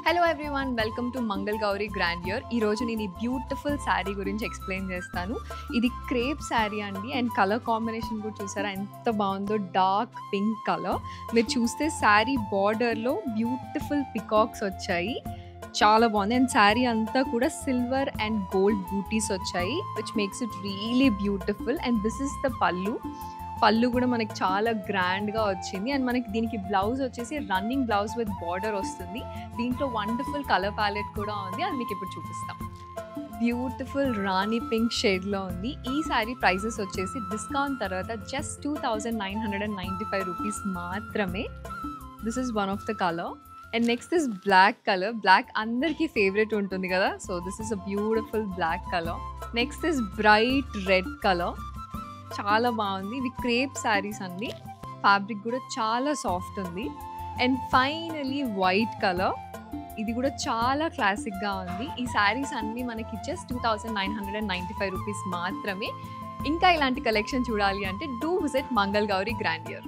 Hello everyone, welcome to Mangal Gauri grandeur. ఈరోజు నేను ఈ బ్యూటిఫుల్ శారీ గురించి ఎక్స్ప్లెయిన్ చేస్తాను. ఇది క్రేప్ శారీ అండి. అండ్ కలర్ కాంబినేషన్ కూడా చూసారా ఎంత బాగుందో, డార్క్ పింక్ కలర్. మీరు చూస్తే శారీ బార్డర్లో బ్యూటిఫుల్ పికాక్స్ వచ్చాయి, చాలా బాగుంది. అండ్ శారీ అంతా కూడా సిల్వర్ అండ్ గోల్డ్ బూటీస్ వచ్చాయి, which makes it really beautiful. And this is the పళ్ళు కూడా మనకి చాలా గ్రాండ్గా వచ్చింది. అండ్ మనకి దీనికి బ్లౌజ్ వచ్చేసి రన్నింగ్ బ్లౌజ్ విత్ బార్డర్ వస్తుంది. దీంట్లో వండర్ఫుల్ కలర్ ప్యాలెట్ కూడా ఉంది, అది మీకు ఇప్పుడు చూపిస్తాం. బ్యూటిఫుల్ రాణి పింక్ షేడ్లో ఉంది. ఈ శారీ ప్రైజెస్ వచ్చేసి డిస్కౌంట్ తర్వాత జస్ట్ 2995 రూపీస్ మాత్రమే. This is one of the colour. And next is black colour. Black అందరికీ ఫేవరెట్ ఉంటుంది కదా, so this is a beautiful black colour. Next is bright red colour, చాలా బాగుంది. ఇవి క్రేప్ శారీస్ అండి, ఫ్యాబ్రిక్ కూడా చాలా సాఫ్ట్ ఉంది. అండ్ ఫైనలీ వైట్ కలర్, ఇది కూడా చాలా క్లాసిక్గా ఉంది. ఈ శారీస్ అన్నీ మనకి జస్ట్ 2995 రూపీస్ మాత్రమే. ఇంకా ఇలాంటి కలెక్షన్ చూడాలి అంటే do visit Mangal Gauri grandeur.